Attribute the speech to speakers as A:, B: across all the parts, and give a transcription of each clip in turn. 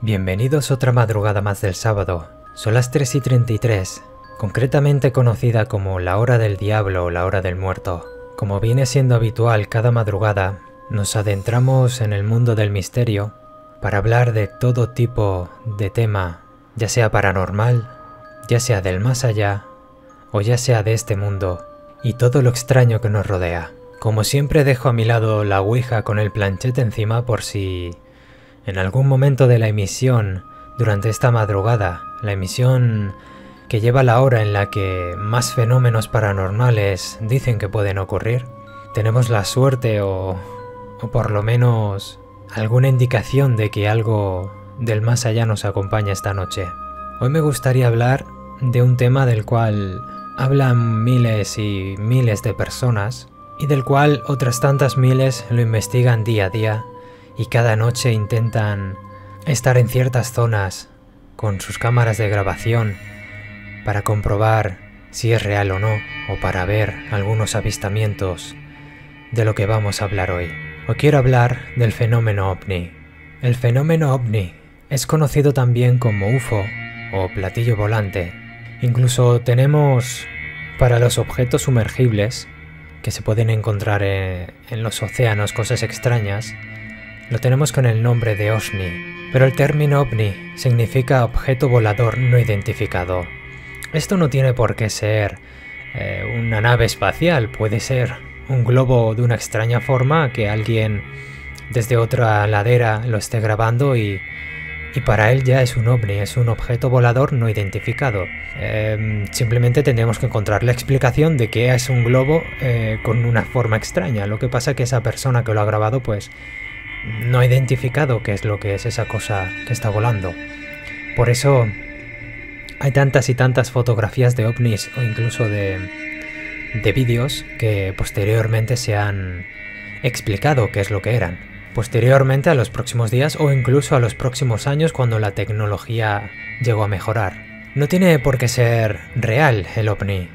A: Bienvenidos otra madrugada más del sábado. Son las 3:33, concretamente conocida como la hora del diablo o la hora del muerto. Como viene siendo habitual cada madrugada, nos adentramos en el mundo del misterio para hablar de todo tipo de tema, ya sea paranormal, ya sea del más allá, o ya sea de este mundo, y todo lo extraño que nos rodea. Como siempre dejo a mi lado la ouija con el planchete encima por si en algún momento de la emisión, durante esta madrugada, la emisión que lleva la hora en la que más fenómenos paranormales dicen que pueden ocurrir, tenemos la suerte o por lo menos alguna indicación de que algo del más allá nos acompaña esta noche. Hoy me gustaría hablar de un tema del cual hablan miles y miles de personas y del cual otras tantas miles lo investigan día a día y cada noche intentan estar en ciertas zonas con sus cámaras de grabación para comprobar si es real o no, o para ver algunos avistamientos de lo que vamos a hablar hoy. Hoy quiero hablar del fenómeno ovni. El fenómeno ovni es conocido también como UFO o platillo volante. Incluso tenemos para los objetos sumergibles que se pueden encontrar en los océanos, cosas extrañas, lo tenemos con el nombre de OVNI, pero el término OVNI significa objeto volador no identificado. Esto no tiene por qué ser una nave espacial, puede ser un globo de una extraña forma que alguien desde otra ladera lo esté grabando y para él ya es un OVNI, es un objeto volador no identificado. Simplemente tendremos que encontrar la explicación de que es un globo con una forma extraña. Lo que pasa es que esa persona que lo ha grabado pues no ha identificado qué es lo que es esa cosa que está volando. Por eso hay tantas y tantas fotografías de ovnis o incluso de vídeos que posteriormente se han explicado qué es lo que eran. Posteriormente a los próximos días o incluso a los próximos años cuando la tecnología llegó a mejorar. No tiene por qué ser real el ovni.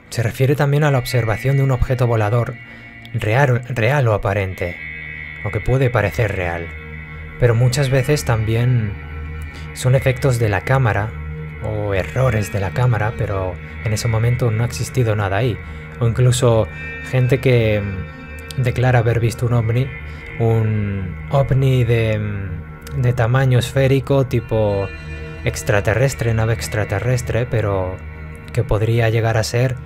A: Se refiere también a la observación de un objeto volador real o aparente, o que puede parecer real, pero muchas veces también son efectos de la cámara o errores de la cámara, pero en ese momento no ha existido nada ahí, o incluso gente que declara haber visto un ovni de tamaño esférico, tipo extraterrestre, nave extraterrestre, pero que podría llegar a ser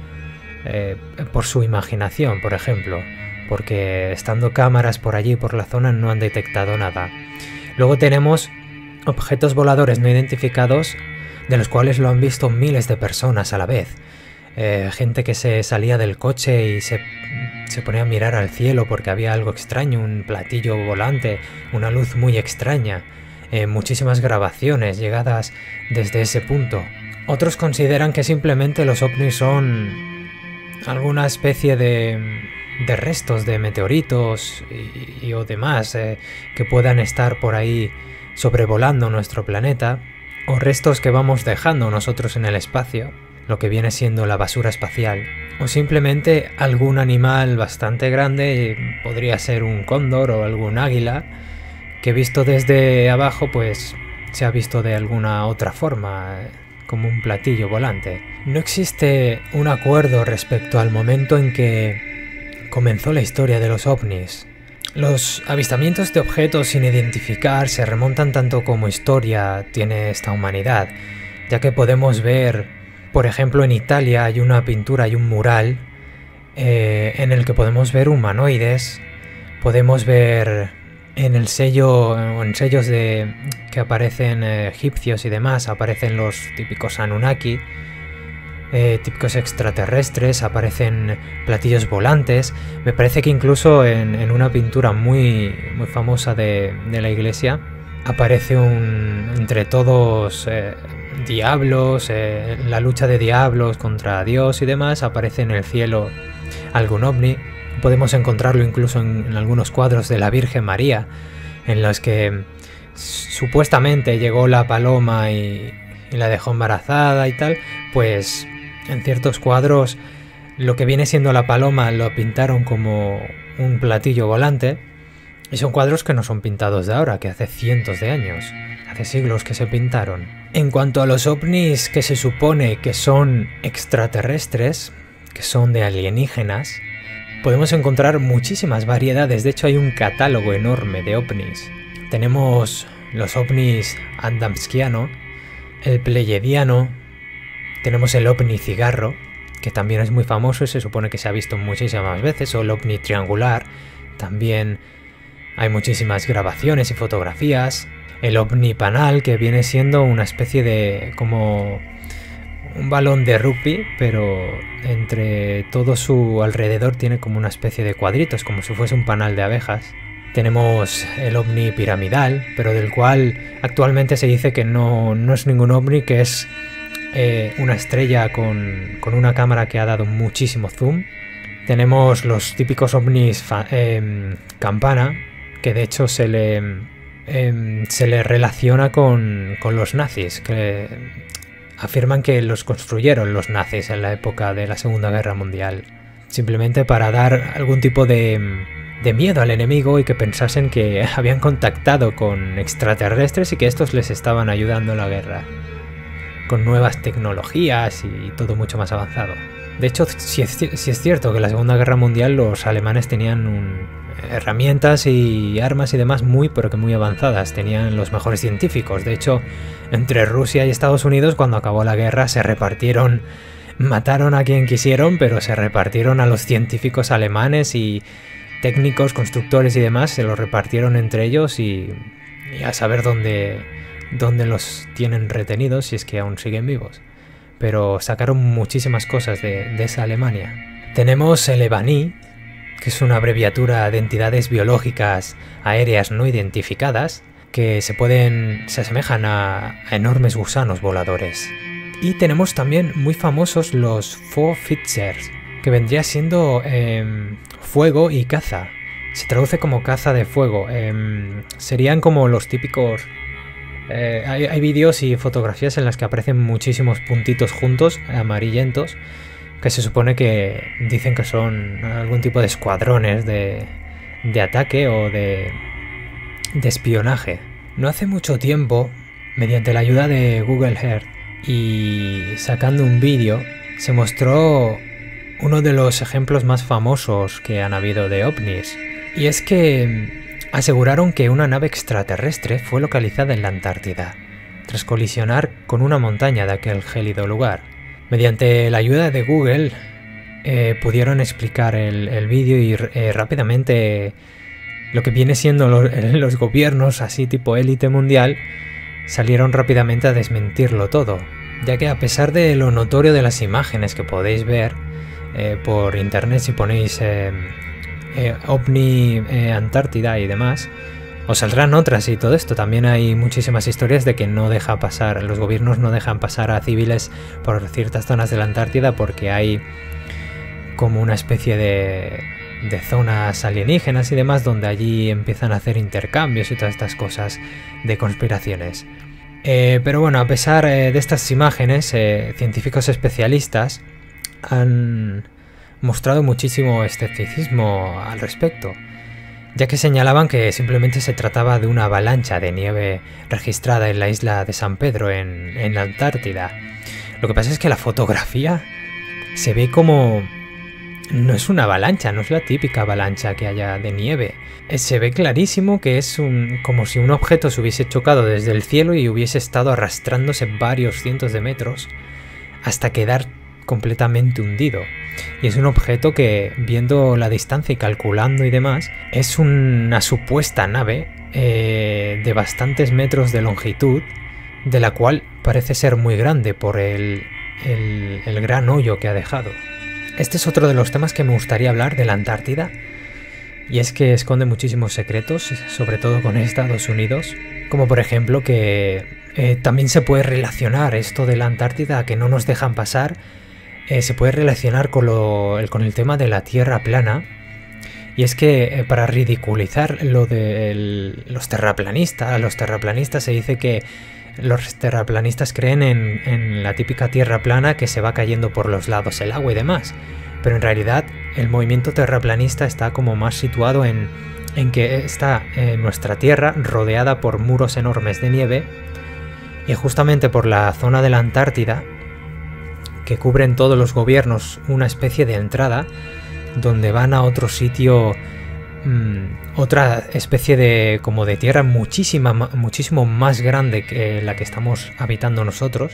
A: por su imaginación, por ejemplo, porque estando cámaras por allí, por la zona, no han detectado nada. Luego tenemos objetos voladores no identificados, de los cuales lo han visto miles de personas a la vez. Gente que se salía del coche y se ponía a mirar al cielo porque había algo extraño, un platillo volante, una luz muy extraña. Muchísimas grabaciones llegadas desde ese punto. Otros consideran que simplemente los ovnis son alguna especie de restos de meteoritos o demás que puedan estar por ahí sobrevolando nuestro planeta, o restos que vamos dejando nosotros en el espacio, lo que viene siendo la basura espacial, o simplemente algún animal bastante grande, podría ser un cóndor o algún águila, que visto desde abajo pues se ha visto de alguna otra forma, como un platillo volante. No existe un acuerdo respecto al momento en que comenzó la historia de los ovnis. Los avistamientos de objetos sin identificar se remontan tanto como historia tiene esta humanidad, ya que podemos ver, por ejemplo, en Italia hay una pintura y un mural en el que podemos ver humanoides, podemos ver en sellos que aparecen egipcios y demás, aparecen los típicos Anunnaki, típicos extraterrestres, aparecen platillos volantes. Me parece que incluso en una pintura muy famosa de la iglesia aparece entre todos diablos, la lucha de diablos contra Dios y demás. Aparece en el cielo algún ovni. Podemos encontrarlo incluso en algunos cuadros de la Virgen María, en los que supuestamente llegó la paloma y la dejó embarazada y tal. Pues en ciertos cuadros lo que viene siendo la paloma lo pintaron como un platillo volante Y son cuadros que no son pintados de ahora, que hace cientos de años, hace siglos que se pintaron. En cuanto a los ovnis que se supone que son extraterrestres, que son de alienígenas, podemos encontrar muchísimas variedades. De hecho, hay un catálogo enorme de ovnis. Tenemos los ovnis adamskiano, el pleiadiano, tenemos el ovni cigarro, que también es muy famoso y se supone que se ha visto muchísimas veces, o el ovni triangular, también hay muchísimas grabaciones y fotografías. El ovni panal, que viene siendo una especie de como un balón de rugby, pero entre todo su alrededor tiene como una especie de cuadritos, como si fuese un panal de abejas. Tenemos el ovni piramidal, pero del cual actualmente se dice que no es ningún ovni, que es una estrella con una cámara que ha dado muchísimo zoom. Tenemos los típicos ovnis campana, que de hecho se le relaciona con los nazis, que afirman que los construyeron los nazis en la época de la Segunda Guerra Mundial, simplemente para dar algún tipo de miedo al enemigo y que pensasen que habían contactado con extraterrestres y que estos les estaban ayudando en la guerra, con nuevas tecnologías y todo mucho más avanzado. De hecho, sí es cierto que en la Segunda Guerra Mundial los alemanes tenían herramientas y armas y demás pero que muy avanzadas, tenían los mejores científicos. De hecho, entre Rusia y Estados Unidos, cuando acabó la guerra, se repartieron, mataron a quien quisieron, pero se repartieron a los científicos alemanes y técnicos, constructores y demás, se los repartieron entre ellos y a saber dónde los tienen retenidos, si es que aún siguen vivos. Pero sacaron muchísimas cosas de esa Alemania. Tenemos el EBANI, que es una abreviatura de entidades biológicas aéreas no identificadas, que se asemejan a enormes gusanos voladores. Y tenemos también muy famosos los Vorfitzers, que vendría siendo fuego y caza. Se traduce como caza de fuego. Serían como los típicos... hay vídeos y fotografías en las que aparecen muchísimos puntitos juntos, amarillentos, que se supone que dicen que son algún tipo de escuadrones de ataque o de espionaje. No hace mucho tiempo, mediante la ayuda de Google Earth y sacando un vídeo, se mostró uno de los ejemplos más famosos que han habido de ovnis. Y es que aseguraron que una nave extraterrestre fue localizada en la Antártida, tras colisionar con una montaña de aquel gélido lugar. Mediante la ayuda de Google pudieron explicar el vídeo y rápidamente lo que viene siendo los gobiernos así tipo élite mundial salieron rápidamente a desmentirlo todo, ya que a pesar de lo notorio de las imágenes que podéis ver por internet, si ponéis OVNI Antártida y demás, os saldrán otras y todo esto. También hay muchísimas historias de que los gobiernos no dejan pasar a civiles por ciertas zonas de la Antártida porque hay como una especie de zonas alienígenas y demás donde allí empiezan a hacer intercambios y todas estas cosas de conspiraciones. Pero bueno, a pesar de estas imágenes, científicos especialistas han mostrado muchísimo escepticismo al respecto, ya que señalaban que simplemente se trataba de una avalancha de nieve registrada en la isla de San Pedro en la Antártida. Lo que pasa es que la fotografía se ve como... no es una avalancha, no es la típica avalancha que haya de nieve. Se ve clarísimo que es como si un objeto se hubiese chocado desde el cielo y hubiese estado arrastrándose varios cientos de metros hasta quedar completamente hundido. Y es un objeto que, viendo la distancia y calculando y demás, es una supuesta nave de bastantes metros de longitud, de la cual parece ser muy grande por el gran hoyo que ha dejado. Este es otro de los temas que me gustaría hablar de la Antártida, y es que esconde muchísimos secretos, sobre todo con Estados Unidos, como por ejemplo que también se puede relacionar esto de la Antártida, que no nos dejan pasar, se puede relacionar con el tema de la Tierra plana. Y es que para ridiculizar lo de los terraplanistas se dice que los terraplanistas creen en la típica Tierra plana que se va cayendo por los lados el agua y demás. Pero en realidad el movimiento terraplanista está como más situado en en que está nuestra Tierra rodeada por muros enormes de nieve y justamente por la zona de la Antártida, que cubren todos los gobiernos, una especie de entrada donde van a otro sitio, otra especie de como de tierra muchísimo más grande que la que estamos habitando nosotros,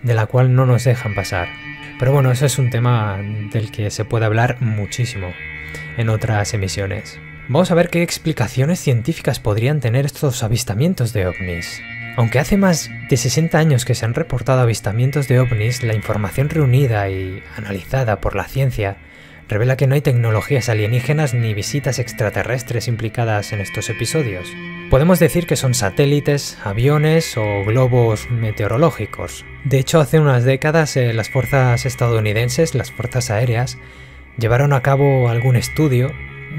A: de la cual no nos dejan pasar. Pero bueno, eso es un tema del que se puede hablar muchísimo en otras emisiones. Vamos a ver qué explicaciones científicas podrían tener estos avistamientos de ovnis. Aunque hace más de 60 años que se han reportado avistamientos de ovnis, la información reunida y analizada por la ciencia revela que no hay tecnologías alienígenas ni visitas extraterrestres implicadas en estos episodios. Podemos decir que son satélites, aviones o globos meteorológicos. De hecho, hace unas décadas las fuerzas estadounidenses, las fuerzas aéreas, llevaron a cabo algún estudio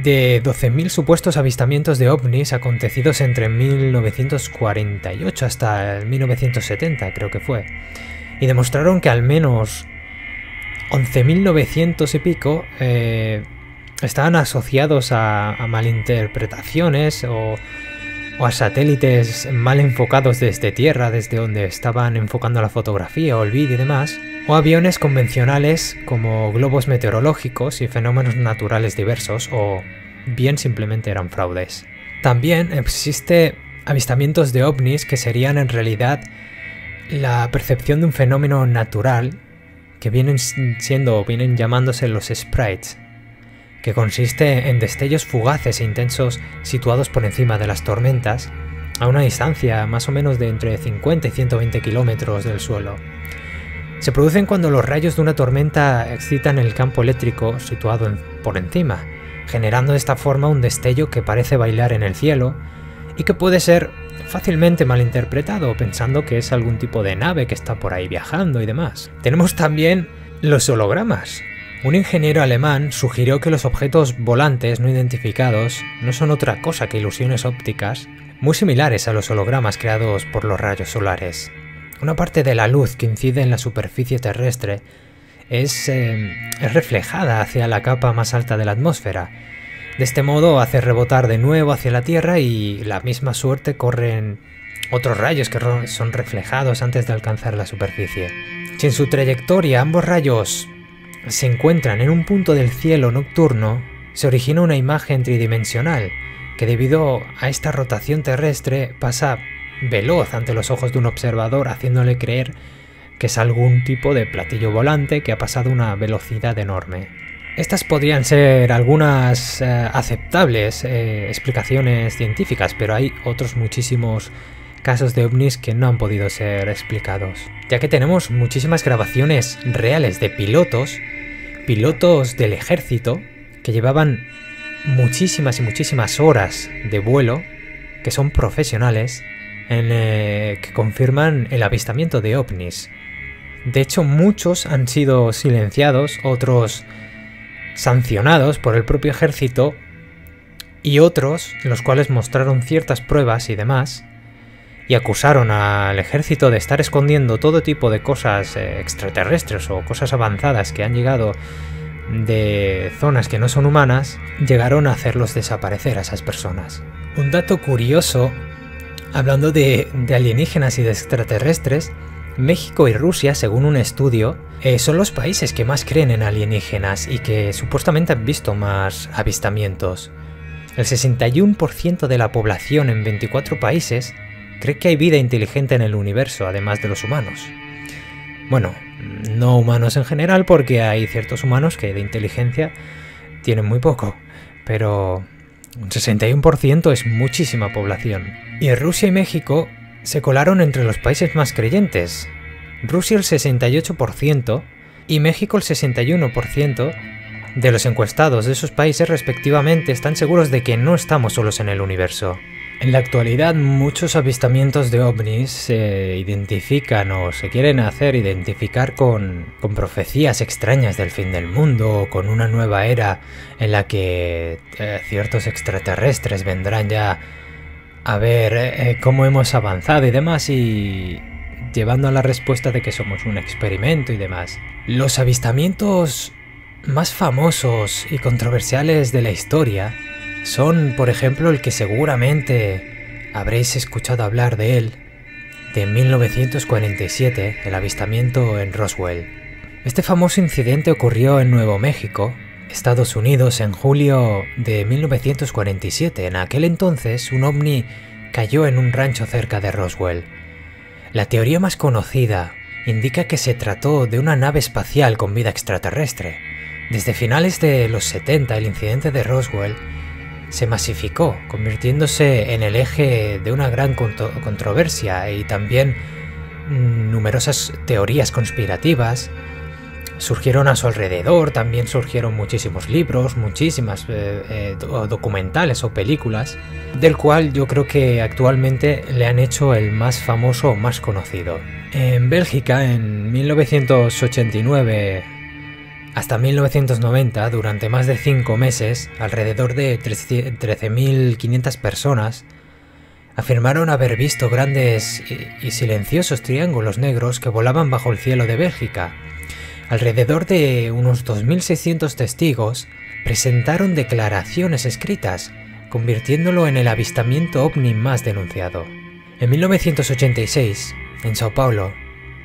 A: de 12.000 supuestos avistamientos de ovnis acontecidos entre 1948 hasta 1970, creo que fue, y demostraron que al menos 11.900 y pico estaban asociados a malinterpretaciones o a satélites mal enfocados desde tierra, desde donde estaban enfocando la fotografía o el vídeo y demás, o aviones convencionales como globos meteorológicos y fenómenos naturales diversos, o bien simplemente eran fraudes. También existe avistamientos de ovnis que serían en realidad la percepción de un fenómeno natural que vienen llamándose los sprites, que consiste en destellos fugaces e intensos situados por encima de las tormentas a una distancia más o menos de entre 50 y 120 kilómetros del suelo. Se producen cuando los rayos de una tormenta excitan el campo eléctrico situado por encima, generando de esta forma un destello que parece bailar en el cielo y que puede ser fácilmente malinterpretado pensando que es algún tipo de nave que está por ahí viajando y demás. Tenemos también los hologramas. Un ingeniero alemán sugirió que los objetos volantes no identificados no son otra cosa que ilusiones ópticas muy similares a los hologramas creados por los rayos solares. Una parte de la luz que incide en la superficie terrestre es reflejada hacia la capa más alta de la atmósfera. De este modo hace rebotar de nuevo hacia la Tierra y la misma suerte corren otros rayos que son reflejados antes de alcanzar la superficie. Si en su trayectoria ambos rayos se encuentran en un punto del cielo nocturno, se origina una imagen tridimensional que debido a esta rotación terrestre pasa veloz ante los ojos de un observador, haciéndole creer que es algún tipo de platillo volante que ha pasado a una velocidad enorme. Estas podrían ser algunas aceptables explicaciones científicas, pero hay otros muchísimos casos de ovnis que no han podido ser explicados, ya que tenemos muchísimas grabaciones reales de pilotos del ejército que llevaban muchísimas horas de vuelo, que son profesionales, que confirman el avistamiento de ovnis. De hecho, muchos han sido silenciados, otros sancionados por el propio ejército y otros, los cuales mostraron ciertas pruebas y demás, y acusaron al ejército de estar escondiendo todo tipo de cosas extraterrestres o cosas avanzadas que han llegado de zonas que no son humanas, llegaron a hacerlos desaparecer a esas personas. Un dato curioso, hablando de alienígenas y de extraterrestres, México y Rusia, según un estudio, son los países que más creen en alienígenas y que supuestamente han visto más avistamientos. El 61% de la población en 24 países cree que hay vida inteligente en el universo, además de los humanos. Bueno, no humanos en general, porque hay ciertos humanos que de inteligencia tienen muy poco, pero un 61% es muchísima población. Y Rusia y México se colaron entre los países más creyentes. Rusia el 68% y México el 61% de los encuestados de esos países respectivamente están seguros de que no estamos solos en el universo. En la actualidad muchos avistamientos de ovnis se identifican o se quieren hacer identificar con profecías extrañas del fin del mundo o con una nueva era en la que ciertos extraterrestres vendrán ya a ver cómo hemos avanzado y demás, y llevando a la respuesta de que somos un experimento y demás. Los avistamientos más famosos y controversiales de la historia son, por ejemplo, el que seguramente habréis escuchado hablar de él, de 1947, el avistamiento en Roswell. Este famoso incidente ocurrió en Nuevo México, Estados Unidos, en julio de 1947. En aquel entonces, un ovni cayó en un rancho cerca de Roswell. La teoría más conocida indica que se trató de una nave espacial con vida extraterrestre. Desde finales de los 70, el incidente de Roswell se masificó, convirtiéndose en el eje de una gran controversia, y también numerosas teorías conspirativas surgieron a su alrededor. También surgieron muchísimos libros, muchísimas documentales o películas, del cual yo creo que actualmente le han hecho el más famoso o más conocido. En Bélgica, en 1989 hasta 1990, durante más de 5 meses, alrededor de 13.500 personas afirmaron haber visto grandes y silenciosos triángulos negros que volaban bajo el cielo de Bélgica. Alrededor de unos 2.600 testigos presentaron declaraciones escritas, convirtiéndolo en el avistamiento ovni más denunciado. En 1986, en Sao Paulo,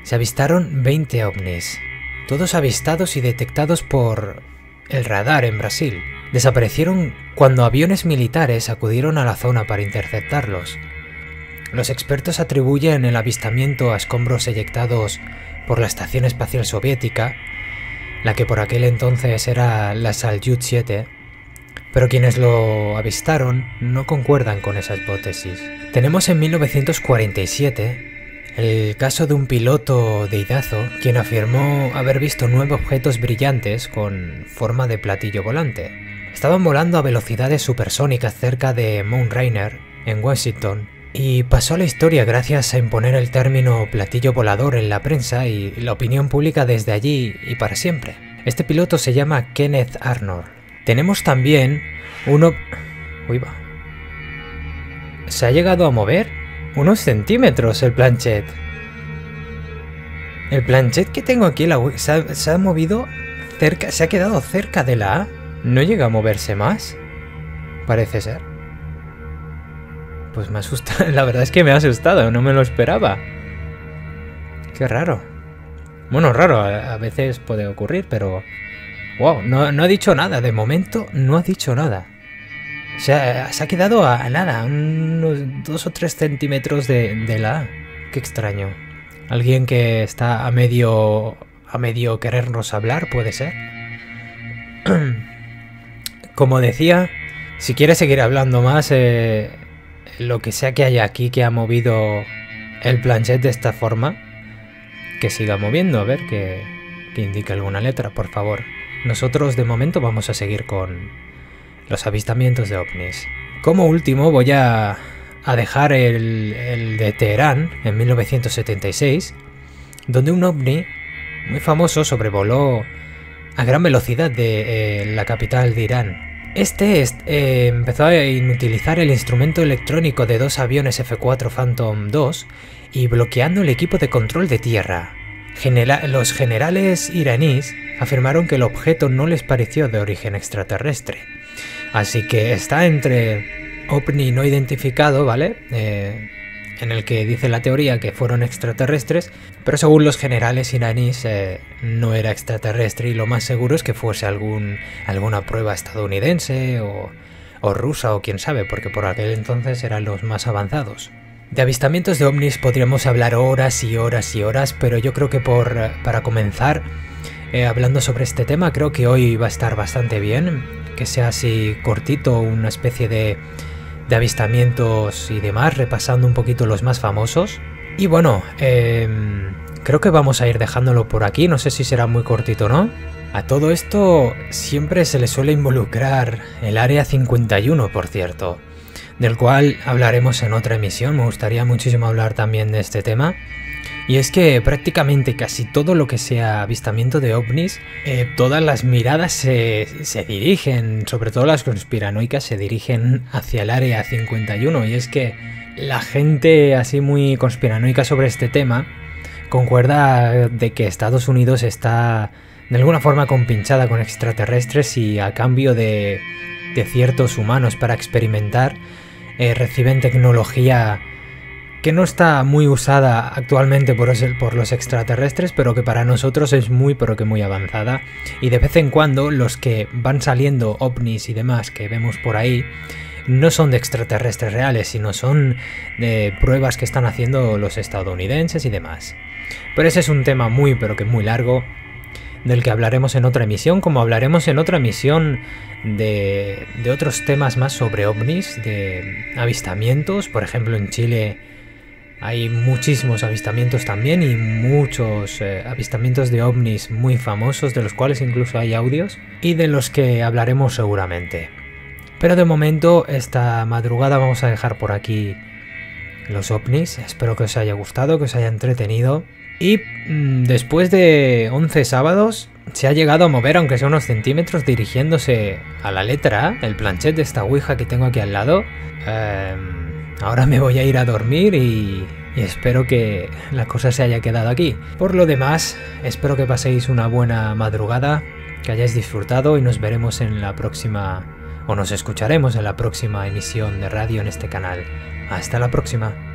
A: se avistaron 20 ovnis, todos avistados y detectados por el radar en Brasil. Desaparecieron cuando aviones militares acudieron a la zona para interceptarlos. Los expertos atribuyen el avistamiento a escombros eyectados por la Estación Espacial Soviética, la que por aquel entonces era la Salyut 7, pero quienes lo avistaron no concuerdan con esa hipótesis. Tenemos en 1947 el caso de un piloto de Idaho quien afirmó haber visto 9 objetos brillantes con forma de platillo volante. Estaban volando a velocidades supersónicas cerca de Mount Rainier, en Washington, y pasó a la historia gracias a imponer el término platillo volador en la prensa y la opinión pública desde allí y para siempre. Este piloto se llama Kenneth Arnold. Tenemos también uno... Uy, va. Se ha llegado a mover unos centímetros el planchet. El planchet que tengo aquí se ha movido cerca, se ha quedado cerca de la A. No llega a moverse más, parece ser. Pues me asusta, la verdad es que me ha asustado, no me lo esperaba. Qué raro. Bueno, raro, a veces puede ocurrir, pero... Wow, no ha dicho nada, de momento no ha dicho nada. Se ha quedado a nada, a unos 2 o 3 centímetros de la A. Qué extraño. Alguien que está a medio querernos hablar, puede ser. Como decía, si quieres seguir hablando más... lo que sea que haya aquí que ha movido el planchet de esta forma, que siga moviendo, a ver que indique alguna letra, por favor. Nosotros de momento vamos a seguir con los avistamientos de ovnis. Como último voy a dejar el de Teherán en 1976, donde un ovni muy famoso sobrevoló a gran velocidad de la capital de Irán. Empezó a inutilizar el instrumento electrónico de 2 aviones F-4 Phantom II y bloqueando el equipo de control de tierra. Los generales iraníes afirmaron que el objeto no les pareció de origen extraterrestre. Así que está entre ovni no identificado, ¿vale? En el que dice la teoría que fueron extraterrestres, pero según los generales iraníes no era extraterrestre, y lo más seguro es que fuese alguna prueba estadounidense o rusa o quién sabe, porque por aquel entonces eran los más avanzados. De avistamientos de ovnis podríamos hablar horas y horas y horas, pero yo creo que para comenzar hablando sobre este tema, creo que hoy va a estar bastante bien, que sea así cortito, una especie de avistamientos y demás, repasando un poquito los más famosos. Y bueno, creo que vamos a ir dejándolo por aquí, no sé si será muy cortito o no. A todo esto siempre se le suele involucrar el Área 51, por cierto, del cual hablaremos en otra emisión. Me gustaría muchísimo hablar también de este tema. Y es que prácticamente casi todo lo que sea avistamiento de ovnis, todas las miradas se dirigen, sobre todo las conspiranoicas, se dirigen hacia el Área 51. Y es que la gente así muy conspiranoica sobre este tema concuerda de que Estados Unidos está de alguna forma compinchada con extraterrestres, y a cambio de de ciertos humanos para experimentar, reciben tecnología que no está muy usada actualmente por los extraterrestres, pero que para nosotros es muy pero que muy avanzada. Y de vez en cuando los que van saliendo ovnis y demás que vemos por ahí no son de extraterrestres reales, sino son de pruebas que están haciendo los estadounidenses y demás. Pero ese es un tema muy pero que muy largo, del que hablaremos en otra emisión, como hablaremos en otra emisión de otros temas más sobre ovnis, de avistamientos. Por ejemplo, en Chile hay muchísimos avistamientos también y muchos avistamientos de ovnis muy famosos, de los cuales incluso hay audios y de los que hablaremos seguramente. Pero de momento, esta madrugada vamos a dejar por aquí los ovnis. Espero que os haya gustado, que os haya entretenido. Y después de 11 sábados se ha llegado a mover, aunque sea unos centímetros, dirigiéndose a la letra A, el planchet de esta ouija que tengo aquí al lado. Ahora me voy a ir a dormir y espero que la cosa se haya quedado aquí. Por lo demás, espero que paséis una buena madrugada, que hayáis disfrutado y nos veremos en la próxima, o nos escucharemos en la próxima emisión de radio en este canal. Hasta la próxima.